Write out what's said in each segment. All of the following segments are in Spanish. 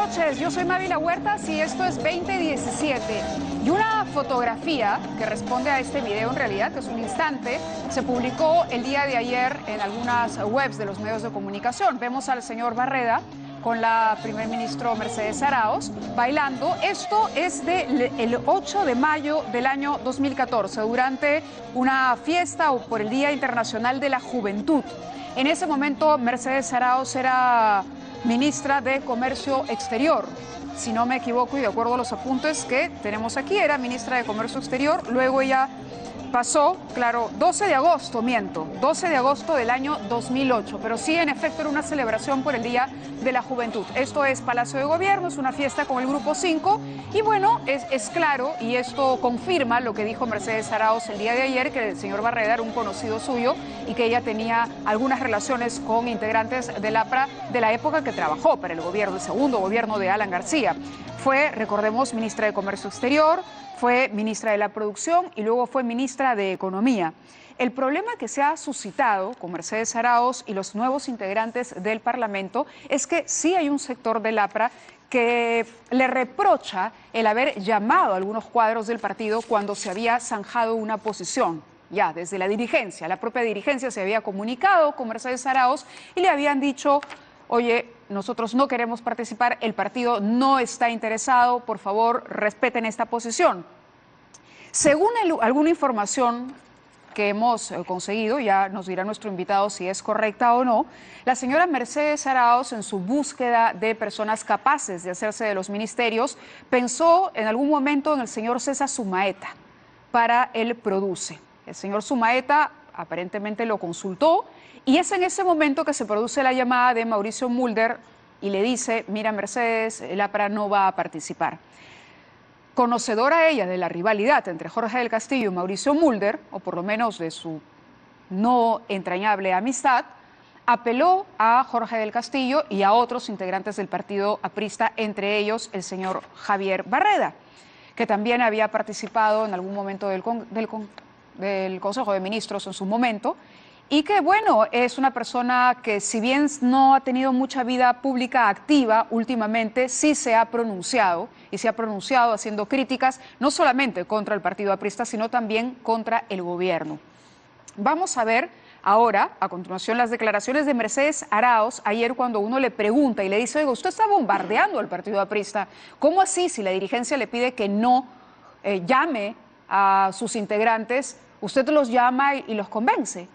noches, yo soy Mávila Huertas y esto es 2017. Y una fotografía que responde a este video en realidad, que es un instante, se publicó el día de ayer en algunas webs de los medios de comunicación. Vemos al señor Barreda con la primer ministro Mercedes Arauz bailando. Esto es del 8 de mayo del año 2014, durante una fiesta o por el Día Internacional de la Juventud. En ese momento Mercedes Arauz era ministra de Comercio Exterior, si no me equivoco, y de acuerdo a los apuntes que tenemos aquí, era ministra de Comercio Exterior. Luego ella pasó, claro, 12 de agosto del año 2008, pero sí, en efecto, era una celebración por el Día de la Juventud. Esto es Palacio de Gobierno, es una fiesta con el Grupo 5, y bueno, es claro, y esto confirma lo que dijo Mercedes Arauz el día de ayer, que el señor Barreda era un conocido suyo y que ella tenía algunas relaciones con integrantes del APRA de la época que trabajó para el gobierno, el segundo gobierno de Alan García. Fue, recordemos, ministra de Comercio Exterior, fue ministra de la Producción y luego fue ministra de Economía. El problema que se ha suscitado con Mercedes Arauz y los nuevos integrantes del Parlamento es que sí hay un sector del APRA que le reprocha el haber llamado a algunos cuadros del partido cuando se había zanjado una posición. Ya desde la dirigencia, la propia dirigencia se había comunicado con Mercedes Arauz y le habían dicho: oye, nosotros no queremos participar, el partido no está interesado, por favor, respeten esta posición. Según alguna información que hemos conseguido, ya nos dirá nuestro invitado si es correcta o no, la señora Mercedes Arauz, en su búsqueda de personas capaces de hacerse de los ministerios, pensó en algún momento en el señor César Sumaeta para el Produce. El señor Sumaeta aparentemente lo consultó y es en ese momento que se produce la llamada de Mauricio Mulder y le dice: mira, Mercedes, el APRA no va a participar. Conocedora ella de la rivalidad entre Jorge del Castillo y Mauricio Mulder, o por lo menos de su no entrañable amistad, apeló a Jorge del Castillo y a otros integrantes del partido aprista, entre ellos el señor Javier Barreda, que también había participado en algún momento del Consejo de Ministros en su momento, y que, bueno, es una persona que, si bien no ha tenido mucha vida pública activa últimamente, sí se ha pronunciado, y se ha pronunciado haciendo críticas no solamente contra el partido aprista, sino también contra el gobierno. Vamos a ver ahora, a continuación, las declaraciones de Mercedes Arauz ayer, cuando uno le pregunta y le dice: oiga, usted está bombardeando al partido aprista, ¿cómo así? Si la dirigencia le pide que no llame a sus integrantes, usted los llama y los convence.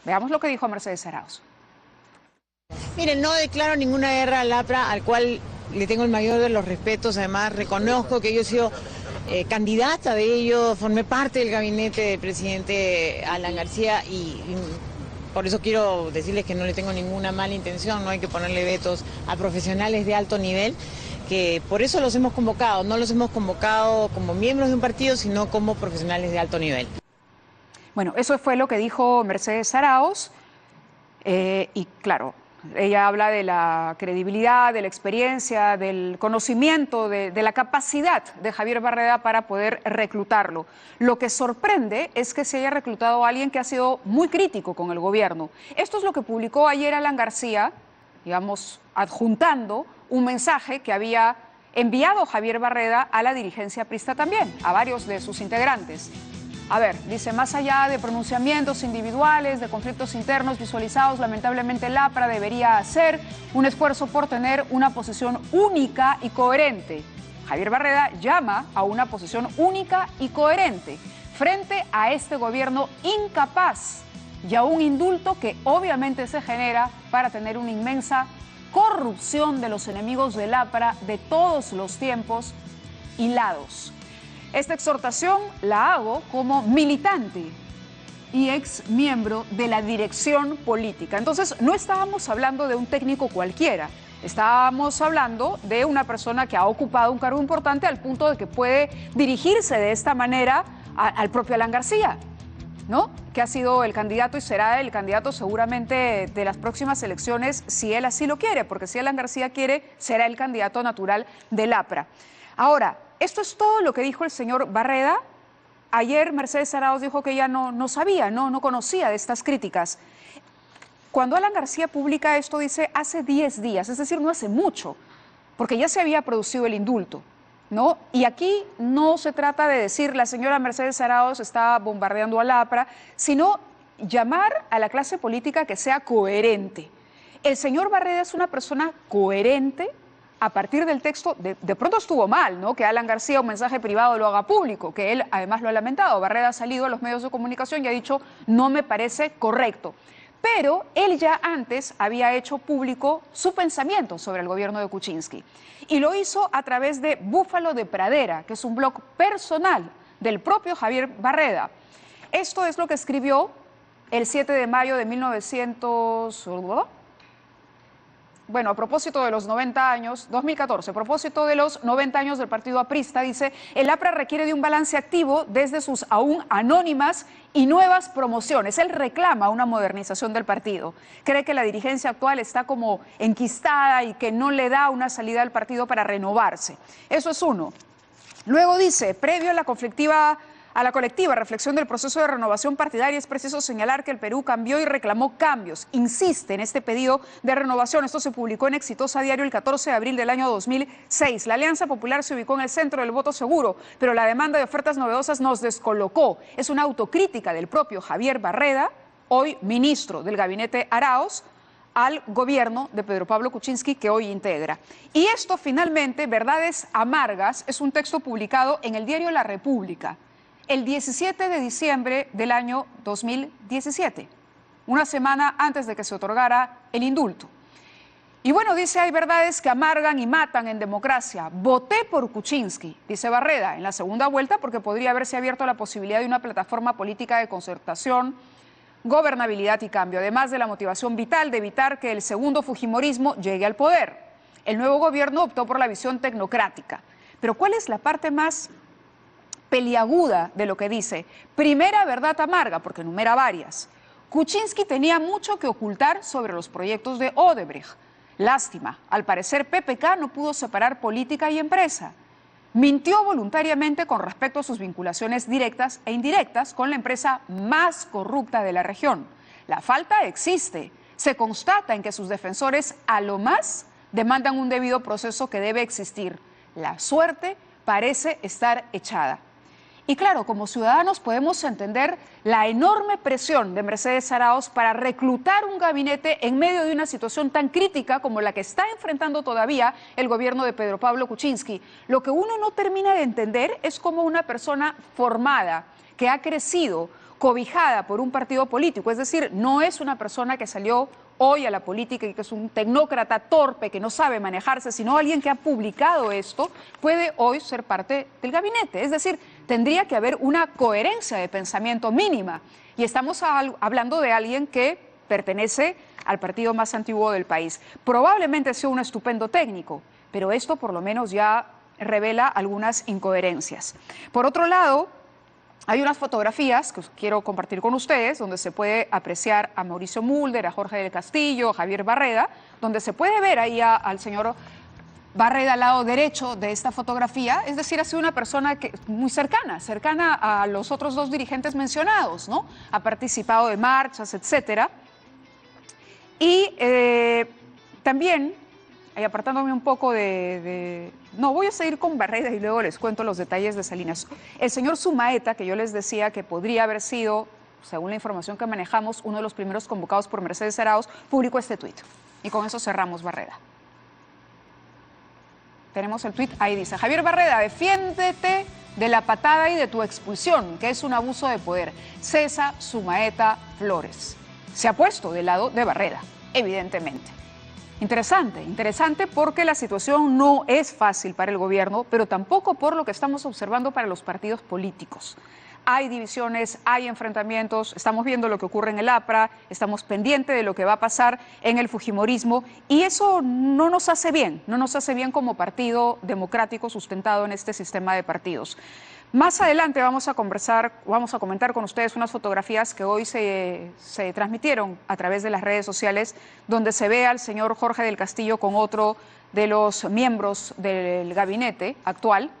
Veamos lo que dijo Mercedes Arauz. Miren, no declaro ninguna guerra al APRA, al cual le tengo el mayor de los respetos. Además, reconozco que yo he sido candidata de ello, formé parte del gabinete del presidente Alan García y por eso quiero decirles que no le tengo ninguna mala intención. No hay que ponerle vetos a profesionales de alto nivel, que por eso los hemos convocado. No los hemos convocado como miembros de un partido, sino como profesionales de alto nivel. Bueno, eso fue lo que dijo Mercedes Arauz y claro, ella habla de la credibilidad, de la experiencia, del conocimiento, de la capacidad de Javier Barreda para poder reclutarlo. Lo que sorprende es que se haya reclutado a alguien que ha sido muy crítico con el gobierno. Esto es lo que publicó ayer Alan García, digamos, adjuntando un mensaje que había enviado Javier Barreda a la dirigencia aprista también, a varios de sus integrantes. A ver, dice: más allá de pronunciamientos individuales, de conflictos internos visualizados, lamentablemente el APRA debería hacer un esfuerzo por tener una posición única y coherente. Javier Barreda llama a una posición única y coherente frente a este gobierno incapaz y a un indulto que obviamente se genera para tener una inmensa corrupción de los enemigos del APRA de todos los tiempos y lados. Esta exhortación la hago como militante y ex miembro de la dirección política. Entonces, no estábamos hablando de un técnico cualquiera, estábamos hablando de una persona que ha ocupado un cargo importante al punto de que puede dirigirse de esta manera al propio Alan García, ¿no? Que ha sido el candidato y será el candidato seguramente de las próximas elecciones, si él así lo quiere, porque si Alan García quiere, será el candidato natural del APRA. Ahora, esto es todo lo que dijo el señor Barreda. Ayer Mercedes Arauz dijo que ella no sabía, no conocía de estas críticas. Cuando Alan García publica esto, dice hace 10 días, es decir, no hace mucho. porque ya se había producido el indulto, ¿no? Y aquí no se trata de decir la señora Mercedes Arauz está bombardeando a Lapra, sino llamar a la clase política que sea coherente. El señor Barreda es una persona coherente a partir del texto. De pronto estuvo mal, ¿no? Que Alan García un mensaje privado lo haga público, que él además lo ha lamentado. Barreda ha salido a los medios de comunicación y ha dicho no me parece correcto. Pero él ya antes había hecho público su pensamiento sobre el gobierno de Kuczynski y lo hizo a través de Búfalo de Pradera, que es un blog personal del propio Javier Barreda. Esto es lo que escribió el 7 de mayo de 1900... Bueno, a propósito de los 90 años, 2014, a propósito de los 90 años del partido aprista, dice, el APRA requiere de un balance activo desde sus aún anónimas y nuevas promociones. Él reclama una modernización del partido. Cree que la dirigencia actual está como enquistada y que no le da una salida al partido para renovarse. Eso es uno. Luego dice, previo a la colectiva reflexión del proceso de renovación partidaria, es preciso señalar que el Perú cambió y reclamó cambios. Insiste en este pedido de renovación. Esto se publicó en Exitosa Diario el 14 de abril del año 2006. La Alianza Popular se ubicó en el centro del voto seguro, pero la demanda de ofertas novedosas nos descolocó. Es una autocrítica del propio Javier Barreda, hoy ministro del gabinete Arauz, al gobierno de Pedro Pablo Kuczynski que hoy integra. Y esto finalmente, Verdades Amargas, es un texto publicado en el diario La República el 17 de diciembre del año 2017, una semana antes de que se otorgara el indulto. Y bueno, dice, hay verdades que amargan y matan en democracia. Voté por Kuczynski, dice Barreda, en la segunda vuelta porque podría haberse abierto la posibilidad de una plataforma política de concertación, gobernabilidad y cambio, además de la motivación vital de evitar que el segundo fujimorismo llegue al poder. El nuevo gobierno optó por la visión tecnocrática. Pero ¿cuál es la parte más peliaguda de lo que dice? Primera verdad amarga, porque enumera varias. Kuczynski tenía mucho que ocultar sobre los proyectos de Odebrecht. Lástima, al parecer PPK no pudo separar política y empresa. Mintió voluntariamente con respecto a sus vinculaciones directas e indirectas con la empresa más corrupta de la región. La falta existe. Se constata en que sus defensores a lo más demandan un debido proceso que debe existir. La suerte parece estar echada. Y claro, como ciudadanos podemos entender la enorme presión de Mercedes Arauz para reclutar un gabinete en medio de una situación tan crítica como la que está enfrentando todavía el gobierno de Pedro Pablo Kuczynski. Lo que uno no termina de entender es cómo una persona formada, que ha crecido, cobijada por un partido político, es decir, no es una persona que salió hoy a la política y que es un tecnócrata torpe que no sabe manejarse, sino alguien que ha publicado esto, puede hoy ser parte del gabinete. Es decir, tendría que haber una coherencia de pensamiento mínima. Y estamos hablando de alguien que pertenece al partido más antiguo del país. Probablemente ha sido un estupendo técnico, pero esto por lo menos ya revela algunas incoherencias. Por otro lado, hay unas fotografías que quiero compartir con ustedes donde se puede apreciar a Mauricio Mulder, a Jorge del Castillo, a Javier Barreda, donde se puede ver ahí al señor Barreda al lado derecho de esta fotografía. Es decir, ha sido una persona muy cercana a los otros dos dirigentes mencionados, ¿no? Ha participado de marchas, etcétera. Y también, apartándome un poco no, voy a seguir con Barreda y luego les cuento los detalles de Salinas. El señor Sumaeta, que yo les decía que podría haber sido, según la información que manejamos, uno de los primeros convocados por Mercedes Arauz, publicó este tuit. Y con eso cerramos, Barreda. Tenemos el tuit, ahí dice, Javier Barreda, defiéndete de la patada y de tu expulsión, que es un abuso de poder. Cesa Sumaeta Flores. Se ha puesto del lado de Barreda, evidentemente. Interesante porque la situación no es fácil para el gobierno, pero tampoco por lo que estamos observando para los partidos políticos. Hay divisiones, hay enfrentamientos, estamos viendo lo que ocurre en el APRA, estamos pendientes de lo que va a pasar en el fujimorismo y eso no nos hace bien como partido democrático sustentado en este sistema de partidos. Más adelante vamos a comentar con ustedes unas fotografías que hoy se transmitieron a través de las redes sociales, donde se ve al señor Jorge del Castillo con otro de los miembros del gabinete actual,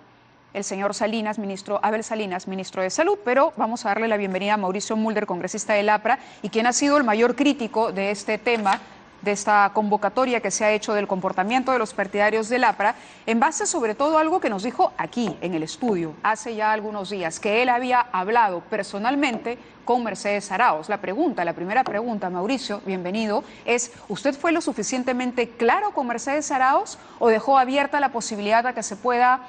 el señor Salinas, Abel Salinas, ministro de Salud, pero vamos a darle la bienvenida a Mauricio Mulder, congresista del APRA, y quien ha sido el mayor crítico de este tema de esta convocatoria que se ha hecho del comportamiento de los partidarios del APRA, en base sobre todo a algo que nos dijo aquí en el estudio hace ya algunos días, que él había hablado personalmente con Mercedes Arauz. La primera pregunta, Mauricio, bienvenido, es: ¿usted fue lo suficientemente claro con Mercedes Arauz o dejó abierta la posibilidad de que se pueda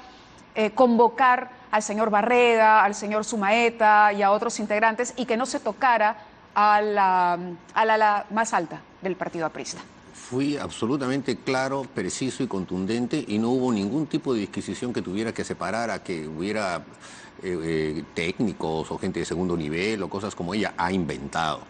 convocar al señor Barreda, al señor Sumaeta y a otros integrantes y que no se tocara a la más alta del partido aprista? Fui absolutamente claro, preciso y contundente, y no hubo ningún tipo de disquisición que tuviera que separar a que hubiera técnicos o gente de segundo nivel o cosas como ella ha inventado.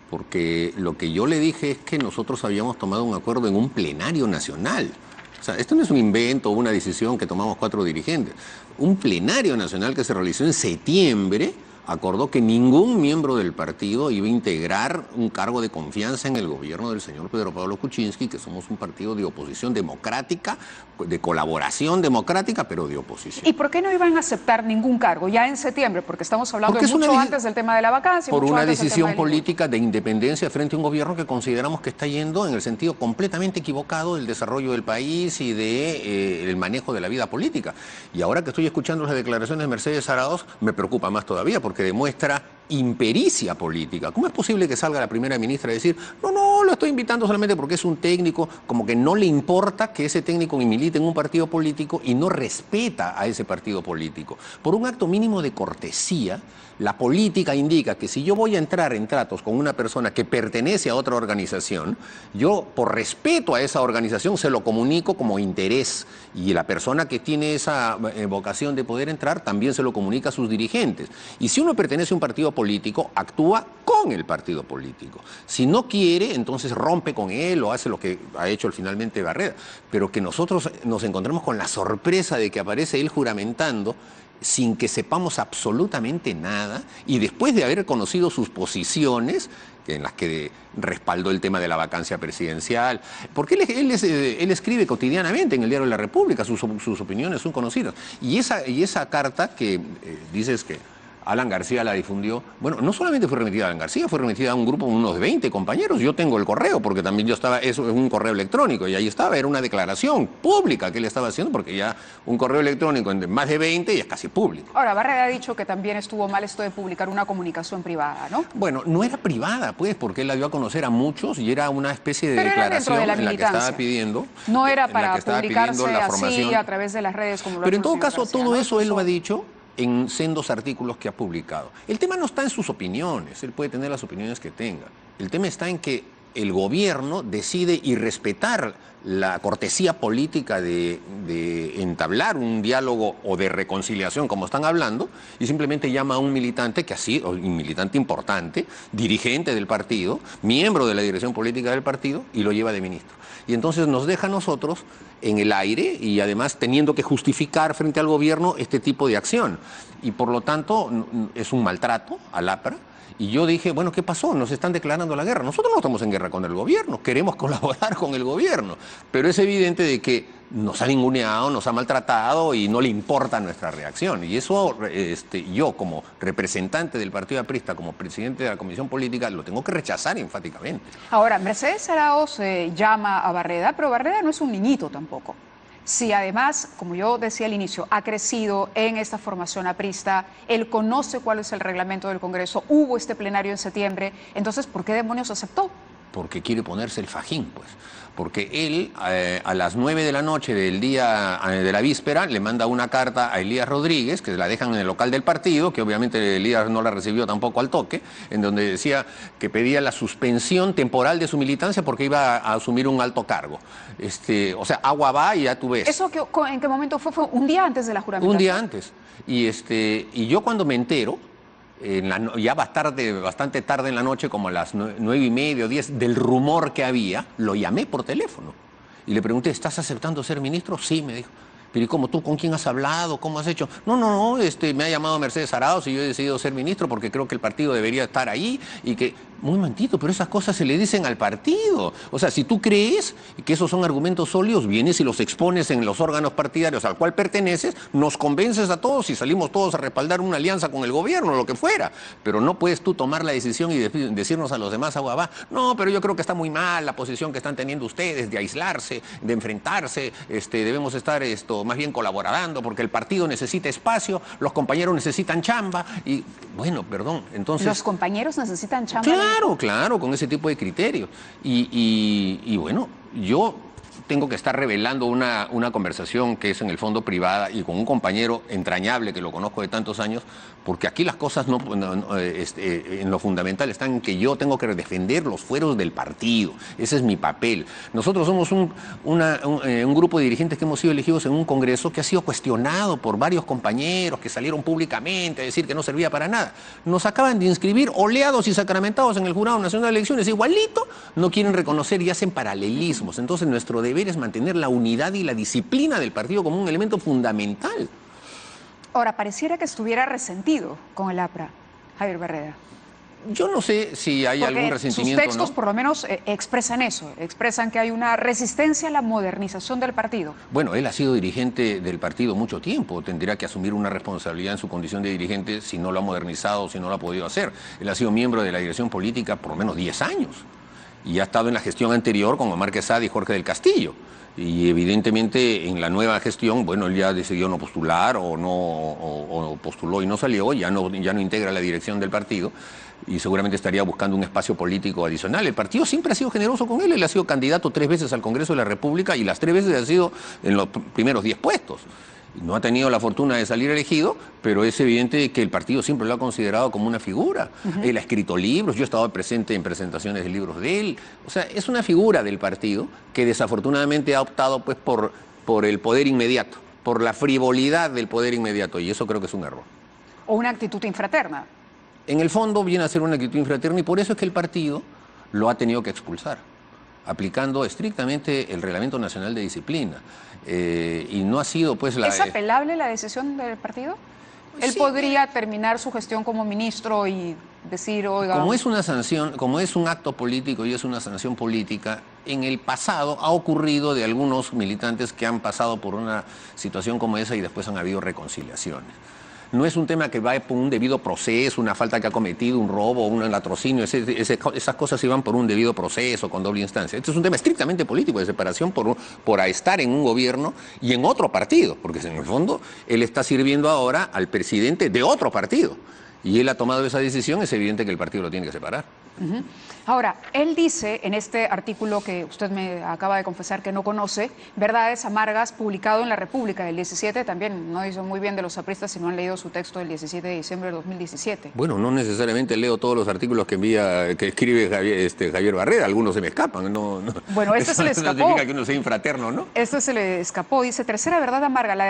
Porque lo que yo le dije es que nosotros habíamos tomado un acuerdo en un plenario nacional. O sea, esto no es un invento o una decisión que tomamos 4 dirigentes. Un plenario nacional que se realizó en septiembre acordó que ningún miembro del partido iba a integrar un cargo de confianza en el gobierno del señor Pedro Pablo Kuczynski, que somos un partido de oposición democrática, de colaboración democrática, pero de oposición. ¿Y por qué no iban a aceptar ningún cargo ya en septiembre? Porque estamos hablando de mucho antes del tema de la vacancia. Por una decisión política de independencia frente a un gobierno que consideramos que está yendo en el sentido completamente equivocado del desarrollo del país y del manejo de la vida política. Y ahora que estoy escuchando las declaraciones de Mercedes Arauz, me preocupa más todavía, porque demuestra impericia política. ¿Cómo es posible que salga la primera ministra a decir: no, lo estoy invitando solamente porque es un técnico, como que no le importa que ese técnico milite en un partido político y no respeta a ese partido político? Por un acto mínimo de cortesía, la política indica que si yo voy a entrar en tratos con una persona que pertenece a otra organización, yo por respeto a esa organización se lo comunico como interés, y la persona que tiene esa vocación de poder entrar también se lo comunica a sus dirigentes. Y si uno pertenece a un partido político, actúa con el partido político. Si no quiere, entonces rompe con él o hace lo que ha hecho finalmente Barreda. Pero que nosotros nos encontremos con la sorpresa de que aparece él juramentando sin que sepamos absolutamente nada, y después de haber conocido sus posiciones, en las que respaldó el tema de la vacancia presidencial, porque él escribe cotidianamente en el Diario de la República, sus opiniones son conocidas. Y esa carta que dices que Alan García la difundió, bueno, no solamente fue remitida a Alan García, fue remitida a un grupo de unos 20 compañeros. Yo tengo el correo, porque también yo estaba, eso es un correo electrónico, y ahí estaba, era una declaración pública que él estaba haciendo, porque ya un correo electrónico en más de 20 ya es casi público. Ahora, Barreda ha dicho que también estuvo mal esto de publicar una comunicación privada, ¿no? Bueno, no era privada, pues, porque él la dio a conocer a muchos y era una especie de declaración en la que estaba pidiendo. No era para publicarse así a través de las redes como lo ha hecho. Pero en todo caso, García, todo ¿no? eso él lo ha dicho en sendos artículos que ha publicado. El tema no está en sus opiniones, él puede tener las opiniones que tenga. El tema está en que el gobierno decide irrespetar la cortesía política de entablar un diálogo o de reconciliación, como están hablando, y simplemente llama a un militante que ha sido un militante importante, dirigente del partido, miembro de la dirección política del partido, y lo lleva de ministro. Y entonces nos deja a nosotros en el aire, y además teniendo que justificar frente al gobierno este tipo de acción. Y por lo tanto es un maltrato al APRA. Y yo dije, bueno, ¿qué pasó? Nos están declarando la guerra. Nosotros no estamos en guerra con el gobierno, queremos colaborar con el gobierno. Pero es evidente de que nos ha ninguneado, nos ha maltratado y no le importa nuestra reacción. Y eso yo, como representante del partido aprista, como presidente de la Comisión Política, lo tengo que rechazar enfáticamente. Ahora, Mercedes Arauz llama a Barreda, pero Barreda no es un niñito tampoco. Si además, como yo decía al inicio, ha crecido en esta formación aprista, él conoce cuál es el reglamento del Congreso, hubo este plenario en septiembre, entonces, ¿por qué demonios aceptó? Porque quiere ponerse el fajín, pues. Porque él, a las 9 de la noche del día de la víspera, le manda una carta a Elías Rodríguez, que la dejan en el local del partido, que obviamente Elías no la recibió tampoco al toque, en donde decía que pedía la suspensión temporal de su militancia porque iba a asumir un alto cargo. O sea, agua va y ya tú ves. ¿Eso en qué momento fue? ¿Fue un día antes de la juramentación? Un día antes. Y yo cuando me entero, ya bastante tarde en la noche, como a las 9:30 o 10, del rumor que había, lo llamé por teléfono y le pregunté, ¿estás aceptando ser ministro? Sí, me dijo. Pero ¿y cómo tú? ¿Con quién has hablado? ¿Cómo has hecho? No, me ha llamado Mercedes Arauz y yo he decidido ser ministro porque creo que el partido debería estar ahí y que... Muy momentito, pero esas cosas se le dicen al partido. O sea, si tú crees que esos son argumentos sólidos, vienes y los expones en los órganos partidarios al cual perteneces, nos convences a todos y salimos todos a respaldar una alianza con el gobierno, lo que fuera. Pero no puedes tú tomar la decisión y decirnos a los demás, agua, no, pero yo creo que está muy mal la posición que están teniendo ustedes de aislarse, de enfrentarse, debemos estar más bien colaborando porque el partido necesita espacio, los compañeros necesitan chamba y, bueno, perdón, entonces... Los compañeros necesitan chamba. Claro, con ese tipo de criterios. Y bueno, yo tengo que estar revelando una conversación que es en el fondo privada y con un compañero entrañable que lo conozco de tantos años, porque aquí las cosas en lo fundamental están en que yo tengo que defender los fueros del partido. Ese es mi papel. Nosotros somos un grupo de dirigentes que hemos sido elegidos en un congreso que ha sido cuestionado por varios compañeros que salieron públicamente a decir que no servía para nada. Nos acaban de inscribir oleados y sacramentados en el Jurado Nacional de Elecciones. Igualito, no quieren reconocer y hacen paralelismos. Entonces nuestro deber es mantener la unidad y la disciplina del partido como un elemento fundamental. Ahora, pareciera que estuviera resentido con el APRA, Javier Barreda. Yo no sé si hay algún resentimiento. Sus textos, ¿no? por lo menos, expresan eso, expresan que hay una resistencia a la modernización del partido. Bueno, él ha sido dirigente del partido mucho tiempo, tendría que asumir una responsabilidad en su condición de dirigente si no lo ha modernizado, si no lo ha podido hacer. Él ha sido miembro de la dirección política por lo menos 10 años. Y ha estado en la gestión anterior con Omar Quesada y Jorge del Castillo. Y evidentemente en la nueva gestión, bueno, él ya decidió no postular o postuló y no salió, ya no integra la dirección del partido y seguramente estaría buscando un espacio político adicional. El partido siempre ha sido generoso con él ha sido candidato 3 veces al Congreso de la República y las 3 veces ha sido en los primeros 10 puestos. No ha tenido la fortuna de salir elegido, pero es evidente que el partido siempre lo ha considerado como una figura. Él ha escrito libros, yo he estado presente en presentaciones de libros de él. O sea, es una figura del partido que desafortunadamente ha optado pues, por el poder inmediato, por la frivolidad del poder inmediato, y eso creo que es un error. O una actitud infraterna. En el fondo viene a ser una actitud infraterna y por eso es que el partido lo ha tenido que expulsar, aplicando estrictamente el Reglamento Nacional de Disciplina. Y no ha sido pues la... ¿Es apelable la decisión del partido? Él sí, podría terminar su gestión como ministro y decir, oiga... Como es una sanción, como es un acto político y es una sanción política, en el pasado ha ocurrido de algunos militantes que han pasado por una situación como esa y después han habido reconciliaciones. No es un tema que va por un debido proceso, una falta que ha cometido, un robo, un latrocinio, esas cosas iban por un debido proceso, con doble instancia. Este es un tema estrictamente político, de separación por estar en un gobierno y en otro partido, porque en el fondo él está sirviendo ahora al presidente de otro partido. Y él ha tomado esa decisión, es evidente que el partido lo tiene que separar. Ahora, él dice en este artículo que usted me acaba de confesar que no conoce, Verdades Amargas, publicado en La República del 17, también no hizo muy bien de los apristas si no han leído su texto del 17 de diciembre de 2017. Bueno, no necesariamente leo todos los artículos que escribe Javier Barreda, algunos se me escapan. Bueno, este se le escapó. No significa que uno sea infraterno, ¿no? Este se le escapó, dice, tercera verdad amarga, la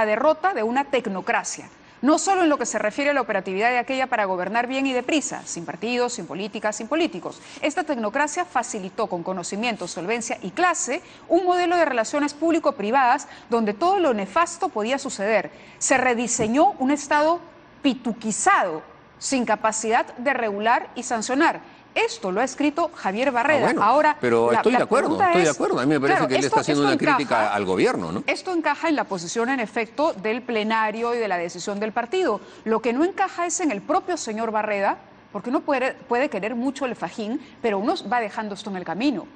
derrota de una tecnocracia. No solo en lo que se refiere a la operatividad de aquella para gobernar bien y deprisa, sin partidos, sin políticas, sin políticos. Esta tecnocracia facilitó con conocimiento, solvencia y clase un modelo de relaciones público-privadas donde todo lo nefasto podía suceder. Se rediseñó un Estado pituquizado, sin capacidad de regular y sancionar. Esto lo ha escrito Javier Barreda. Bueno, ahora, pero estoy de acuerdo. A mí me parece que él está haciendo una crítica al gobierno, ¿no? Esto encaja en la posición, en efecto, del plenario y de la decisión del partido. Lo que no encaja es en el propio señor Barreda, porque uno puede querer mucho el fajín, pero uno va dejando esto en el camino.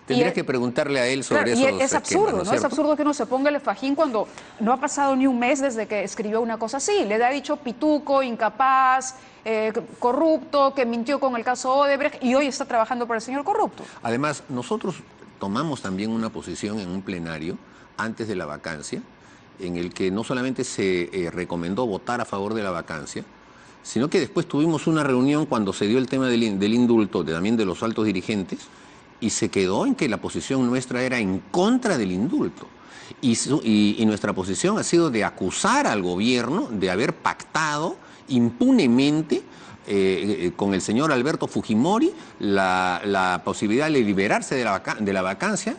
Tendría que preguntarle a él sobre eso. Y es absurdo, ¿no? Es absurdo que uno se ponga el fajín cuando no ha pasado ni un mes desde que escribió una cosa así. Le ha dicho pituco, incapaz, corrupto, que mintió con el caso Odebrecht y hoy está trabajando para el señor corrupto. Además, nosotros tomamos también una posición en un plenario antes de la vacancia, en el que no solamente se recomendó votar a favor de la vacancia, sino que después tuvimos una reunión cuando se dio el tema del indulto, también de los altos dirigentes, y se quedó en que la posición nuestra era en contra del indulto. Y nuestra posición ha sido de acusar al gobierno de haber pactado impunemente con el señor Alberto Fujimori la posibilidad de liberarse de la vacancia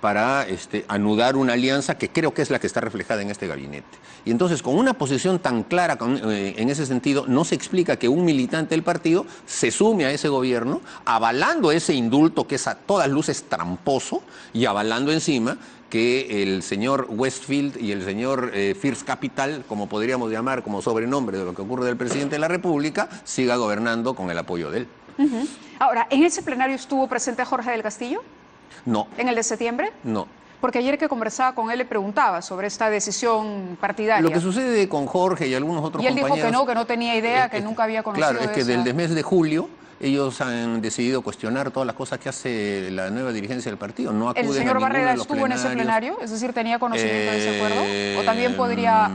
para anudar una alianza que creo que es la que está reflejada en este gabinete. Y entonces, con una posición tan clara en ese sentido, no se explica que un militante del partido se sume a ese gobierno, avalando ese indulto que es a todas luces tramposo y avalando encima que el señor Westfield y el señor First Capital, como podríamos llamar como sobrenombre de lo que ocurre del presidente de la República, siga gobernando con el apoyo de él. Ahora, ¿en ese plenario estuvo presente Jorge del Castillo? No. ¿En el de septiembre? No. Porque ayer que conversaba con él le preguntaba sobre esta decisión partidaria. Lo que sucede con Jorge y algunos otros compañeros... Y él dijo que no tenía idea, que nunca había conocido Claro, es que del mes de julio ellos han decidido cuestionar todas las cosas que hace la nueva dirigencia del partido. No acuden ¿El señor a Barreda de los estuvo plenarios. en ese plenario? Es decir, ¿tenía conocimiento de ese acuerdo? ¿O también podría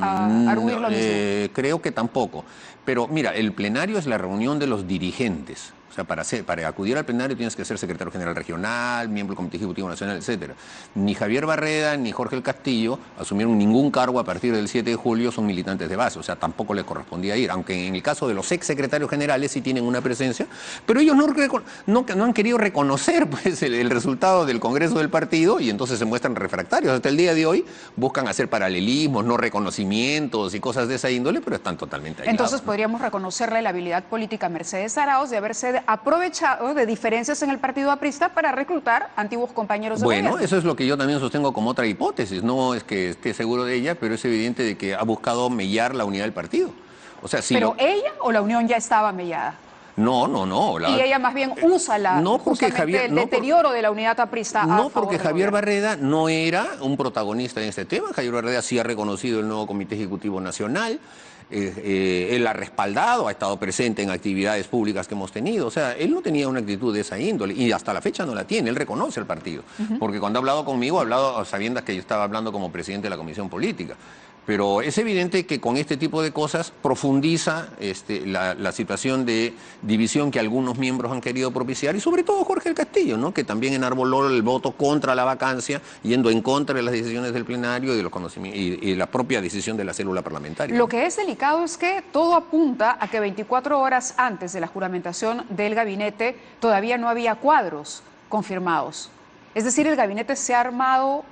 arguir lo mismo? Creo que tampoco. Pero mira, el plenario es la reunión de los dirigentes. O sea, para acudir al plenario tienes que ser secretario general regional, miembro del Comité Ejecutivo Nacional, etcétera. Ni Javier Barreda ni Jorge el Castillo asumieron ningún cargo a partir del 7 de julio, son militantes de base, o sea, tampoco les correspondía ir, aunque en el caso de los ex secretarios generales sí tienen una presencia, pero ellos no han querido reconocer pues, el resultado del Congreso del partido y entonces se muestran refractarios. Hasta el día de hoy buscan hacer paralelismos, no reconocimientos y cosas de esa índole, pero están totalmente aislados. Entonces podríamos reconocerle la habilidad política a Mercedes Arauz de haberse aprovechado de diferencias en el partido aprista para reclutar antiguos compañeros de gobierno. Bueno, eso es lo que yo también sostengo como otra hipótesis. No es que esté seguro de ella, pero es evidente de que ha buscado mellar la unidad del partido. O sea, si ¿Pero ella o la unión ya estaba mellada? No. Y ella más bien usa el deterioro de la unidad aprista. No, porque Javier Barreda no era un protagonista en este tema. Javier Barreda sí ha reconocido el nuevo Comité Ejecutivo Nacional. Él ha respaldado, ha estado presente en actividades públicas que hemos tenido. O sea, él no tenía una actitud de esa índole y hasta la fecha no la tiene. Él reconoce el partido. Porque cuando ha hablado conmigo, ha hablado sabiendo que yo estaba hablando como presidente de la Comisión Política. Pero es evidente que con este tipo de cosas profundiza la situación de división que algunos miembros han querido propiciar y sobre todo Jorge el Castillo, ¿no? Que también enarboló el voto contra la vacancia, yendo en contra de las decisiones del plenario y de los conocimientos y la propia decisión de la célula parlamentaria. Lo que es delicado es que todo apunta a que 24 horas antes de la juramentación del gabinete todavía no había cuadros confirmados. Es decir, el gabinete se ha armado,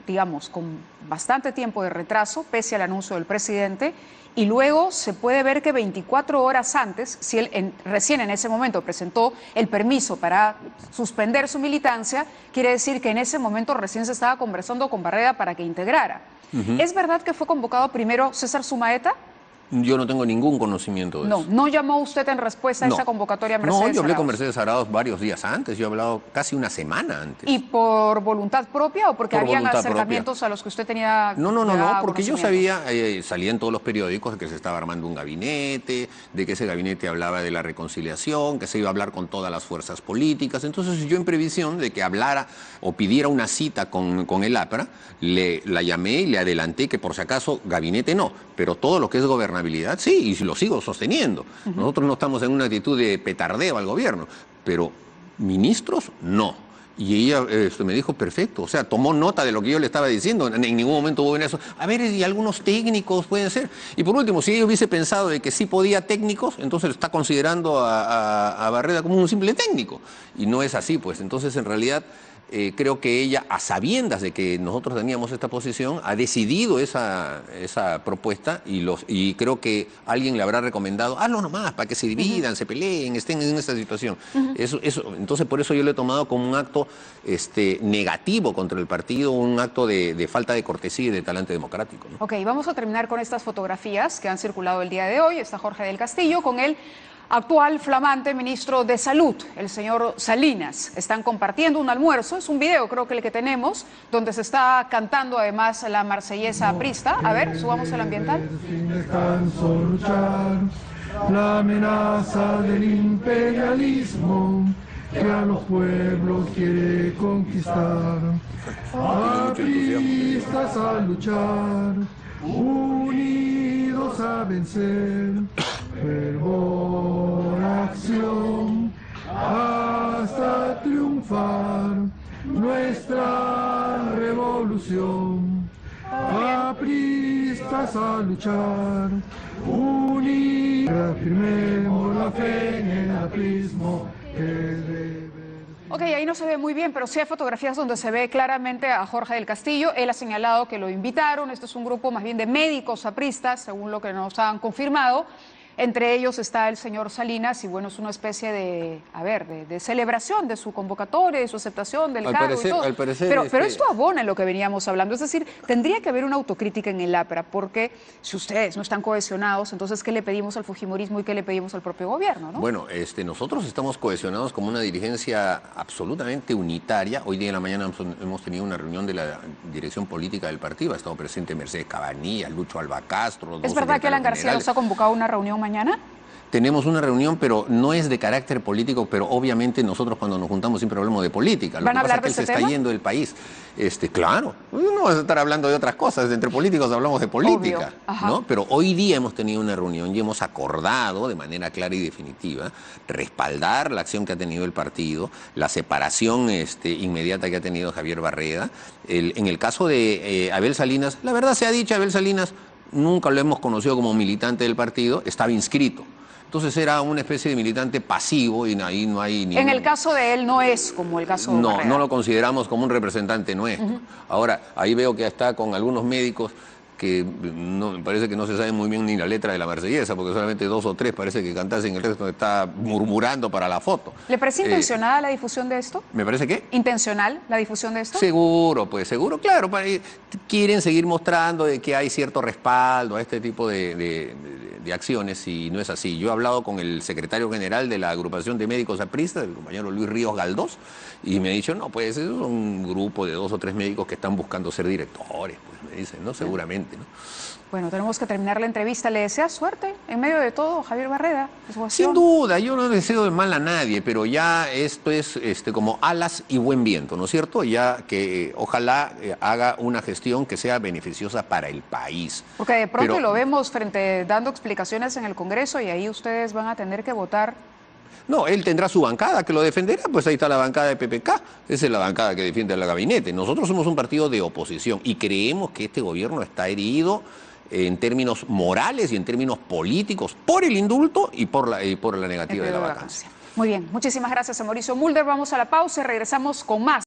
digamos, con bastante tiempo de retraso, pese al anuncio del presidente, y luego se puede ver que 24 horas antes, si él recién en ese momento presentó el permiso para suspender su militancia, quiere decir que en ese momento recién se estaba conversando con Barreda para que integrara. ¿Es verdad que fue convocado primero César Sumaeta? Yo no tengo ningún conocimiento de eso. ¿No llamó usted en respuesta a esa convocatoria a Mercedes Arauz? No, yo hablé con Mercedes Arauz varios días antes, yo he hablado casi una semana antes. ¿Y por voluntad propia o porque habían acercamientos a los que usted tenía? No, porque yo sabía, salía en todos los periódicos de que se estaba armando un gabinete, de que ese gabinete hablaba de la reconciliación, que se iba a hablar con todas las fuerzas políticas. Entonces yo en previsión de que hablara o pidiera una cita con el APRA, la llamé y le adelanté que por si acaso gabinete no, pero todo lo que es gobernabilidad sí, y lo sigo sosteniendo. Nosotros no estamos en una actitud de petardeo al gobierno, pero ministros no. Y ella me dijo, perfecto, o sea, tomó nota de lo que yo le estaba diciendo, en ningún momento hubo en eso. A ver, y algunos técnicos pueden ser. Y por último, si ella hubiese pensado de que sí podía técnicos, entonces está considerando a Barreda como un simple técnico. Y no es así, pues. Entonces, en realidad, creo que ella, a sabiendas de que nosotros teníamos esta posición, ha decidido esa propuesta y creo que alguien le habrá recomendado, hazlo nomás, para que se dividan, se peleen, estén en esta situación. Entonces, por eso yo lo he tomado como un acto negativo contra el partido, un acto de falta de cortesía y de talante democrático, ¿no? Ok, vamos a terminar con estas fotografías que han circulado el día de hoy. Está Jorge del Castillo con el actual flamante ministro de Salud, el señor Salinas. Están compartiendo un almuerzo, es un video creo que el que tenemos, donde se está cantando además la marsellesa aprista. A ver, subamos el ambiental. Sin descanso luchar la amenaza del imperialismo que a los pueblos quiere conquistar. Apristas a luchar, unidos a vencer, fervor, acción, hasta triunfar nuestra revolución. Apristas a luchar, unidos, afirmemos la fe en el aprismo que debe Ok, ahí no se ve muy bien, pero sí hay fotografías donde se ve claramente a Jorge del Castillo. Él ha señalado que lo invitaron. Este es un grupo más bien de médicos apristas, según lo que nos han confirmado. Entre ellos está el señor Salinas y bueno, es una especie de, de celebración de su convocatoria, de su aceptación del cargo y todo. Pero esto abona en lo que veníamos hablando. Es decir, tendría que haber una autocrítica en el APRA, porque si ustedes no están cohesionados, entonces ¿qué le pedimos al fujimorismo y qué le pedimos al propio gobierno, ¿no? Bueno, nosotros estamos cohesionados como una dirigencia absolutamente unitaria. Hoy día en la mañana hemos tenido una reunión de la dirección política del partido. Ha estado presente Mercedes Cabanillas, Lucho Alba Castro. ¿Es verdad que Alan García nos ha convocado a una reunión mañana? Tenemos una reunión, pero no es de carácter político, pero obviamente nosotros cuando nos juntamos siempre hablamos de política. ¿Van a hablar de ese tema? Se está yendo del país. Claro, no vas a estar hablando de otras cosas. Entre políticos hablamos de política, ¿no? Pero hoy día hemos tenido una reunión y hemos acordado de manera clara y definitiva respaldar la acción que ha tenido el partido, la separación inmediata que ha tenido Javier Barreda. En el caso de Abel Salinas, la verdad se ha dicho, Abel Salinas nunca lo hemos conocido como militante del partido, estaba inscrito. Entonces era una especie de militante pasivo y ahí no hay ningún... En el caso de él no es como el caso de Barreda. No lo consideramos como un representante nuestro. Ahora, ahí veo que está con algunos médicos que me parece que no se sabe muy bien ni la letra de la marsellesa, porque solamente 2 o 3 parece que cantasen, el resto está murmurando para la foto. ¿Le parece intencionada la difusión de esto? ¿Me parece qué? ¿Intencional la difusión de esto? Seguro, pues seguro, claro. Quieren seguir mostrando de que hay cierto respaldo a este tipo de acciones y no es así. Yo he hablado con el secretario general de la agrupación de médicos apristas, el compañero Luis Ríos Galdós, y me ha dicho, no, pues es un grupo de 2 o 3 médicos que están buscando ser directores, pues me dicen, ¿no? Seguramente, ¿no? Bueno, tenemos que terminar la entrevista. ¿Le desea suerte en medio de todo, Javier Barreda? Sin duda, yo no deseo de mal a nadie, pero ya esto es como alas y buen viento, ¿no es cierto? Ya que ojalá haga una gestión que sea beneficiosa para el país. Porque de pronto lo vemos dando explicaciones en el Congreso y ahí ustedes van a tener que votar. No, él tendrá su bancada que lo defenderá, pues ahí está la bancada de PPK, esa es la bancada que defiende al gabinete. Nosotros somos un partido de oposición y creemos que este gobierno está herido en términos morales y en términos políticos por el indulto y por la negativa de la vacancia. Muy bien, muchísimas gracias a Mauricio Mulder. Vamos a la pausa y regresamos con más.